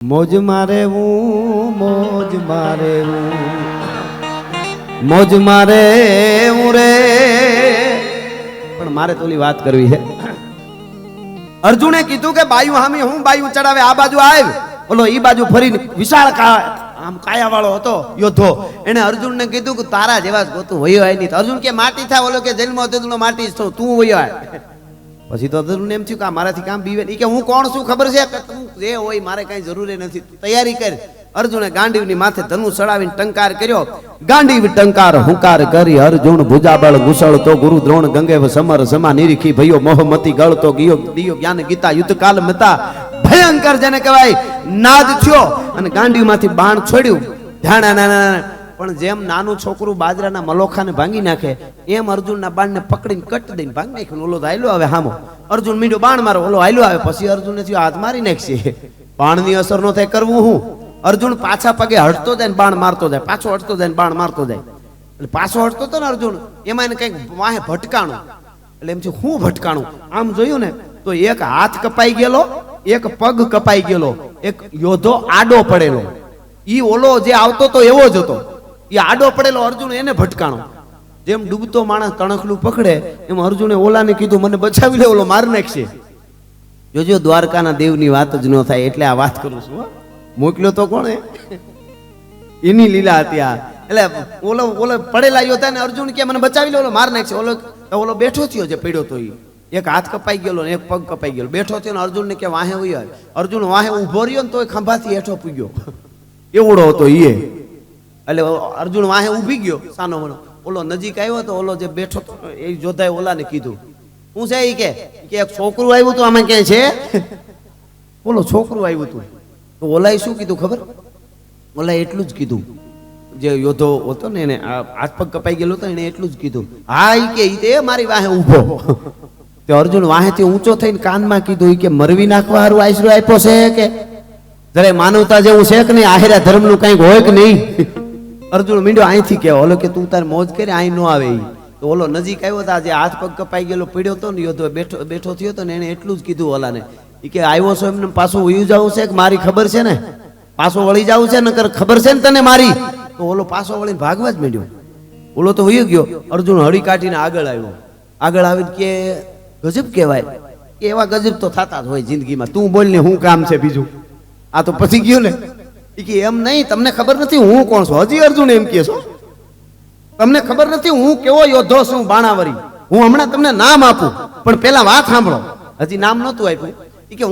મોજ મારે હું મોજ મારે હું મોજ મારે હું રે પણ મારે તો ઓલી વાત કરવી છે. અર્જુને કીધું કે બાયુ હામી હું બાયુ ચડાવે આ બાજુ આવ ઓલો ઈ બાજુ ફરીને વિશાળ આમ કાયા વાળો હતો યોદ્ધો એને અર્જુનને કીધું કે તારા જેવા જ ગોતું વયો આય નહીં. અર્જુન કે માટી થા ઓલો કે જન્મ હતો તું માટી જ છો તું વયો આય. પછી તો અર્જુન એમ થયું કે મારાથી કામ બીવે નહીં કે હું કોણ છું ખબર છે કે તું જે હોય મારે કઈ જરૂરી નથી તૈયારી કર. અર્જુને ગાંડીવની માથે ધનુષ ચડાવીને ટંકાર કર્યો. ગાંડીવ ટંકાર હુંકાર કરી અર્જુન ભુજાબળ ઘુસળતો ગુરુ દ્રોણ ગંગેવ સમર સમા નિરીખી ભયો મોહમતી ગળતો ગયો દિયો જ્ઞાન ગીતા યુદ્ધ કાલ મતા ભયંકર જેને કહેવાય નાદ થયો અને ગાંડીવમાંથી બાણ છોડ્યું. પણ જેમ નાનું છોકરું બાજરાના મલોખાને ભાંગી નાખે એમ અર્જુનના બાણને પકડીને કટ દઈને ભાંગી નાખ્યું. ઓલો હાલ્યો આવે હામો અર્જુન મીંડો બાણ મારો ઓલો હાલ્યો આવે પછી અર્જુનને થયું હાથ મારી નાખશે. બાણની અસર નો થાય કરવું હું. અર્જુન પાછા પગે હટતો જાય ને બાણ મારતો જાય પાછો હટતો જાય ને બાણ મારતો જાય. એટલે પાછો હટતો હતો ને અર્જુન એમાં એને કઈક વાહે ભટકાણું. એટલે એમ છે હું ભટકાણું આમ જોયું ને તો એક હાથ કપાઈ ગયેલો એક પગ કપાઈ ગયેલો એક યોદ્ધો આડો પડેલો. ઈ ઓલો જે આવતો તો એવો જ હતો એ આડો પડેલો અર્જુન એને ભટકાણો. જેમ ડૂબતો માણસ તણખલું પકડે એમ અર્જુને ઓલાને કીધું મને બચાવી લે ઓલો માર નાખશે. જોજો દ્વારકાના દેવની વાત જ ન થાય એટલે આ વાત કરું છું. મોકલ્યો તો કોણે એની લીલા હતી આ. એટલે ઓલો ઓલો પડેલા યોદ્ધા ને અર્જુન કે મને બચાવી લે ઓલો માર નાખશે. ઓલો બેઠો થયો જે પડ્યો તો એ એક હાથ કપાઈ ગયેલો ને એક પગ કપાઈ ગયેલો બેઠો થયો ને અર્જુન ને કે વાહે ઉયો અર્જુન વાહે ઉભો રહ્યો ને તો ખંભાથી હેઠો પૂગ્યો એવડો હતો એ. એટલે અર્જુન વાહે ઉભી ગયો સાનો મનો ઓલો નજીક આવ્યો તો ઓલો જે બેઠો તો એ જોધાએ ઓલાને કીધું હું છે એ કે એક છોકરું આવ્યું હતું આમાં ક્યાંય છે બોલો છોકરું આવ્યું હતું તો ઓલાએ શું કીધું ખબર ઓલાએ એટલું જ કીધું જે યોદ્ધો હતો ને એને હાથ પગ કપાઈ ગયેલો હતો એને એટલું જ કીધું હા ઈ કે મારી વાહે ઊભો. તે અર્જુન વાહેથી ઊંચો થઈને કાનમાં કીધું કે મરવી નાખવા હારું આશરો આપ્યો છે કે જરે માનવતા જેવું છે કે નહીં આહેરા ધર્મનું કંઈક હોય કે નહીં. અર્જુન મીંડો અહીંથી કહેવો ઓલો કે તું તાર મોજ કરી અહીં ન આવે. તો ઓલો નજીક આવ્યો હતા જે હાથ પગ કપાઈ ગયેલો પીડ્યો હતો ને યોદ્ધો બેઠો થયો હતો ને એને એટલું જ કીધું ઓલાને કે આવ્યો છો એમને પાછું વયું જવું છે કે મારી ખબર છે ને પાછો વળી જવું છે નકર ખબર છે ને તને મારી. તો ઓલો પાછો વળીને ભાગવા જ માંડ્યો. ઓલો તો વયો ગયો. અર્જુન હળી કાઢીને આગળ આવ્યો. આગળ આવીને કે ગજબ કહેવાય કે એવા ગજબ તો થતા જ હોય જિંદગીમાં તું બોલ ને હું કામ છે બીજું આ તો પછી ગયો ને કે એમ નહીં તમને ખબર નથી હું કોણ છું. હજી અર્જુન એમ કે છો તમને ખબર નથી હું કેવો યોદ્ધો છું બાણાવરી. હું હમણાં તમને નામ આપું પણ પેલા વાત સાંભળો. હજી નામ નહોતું આપ્યું કે હું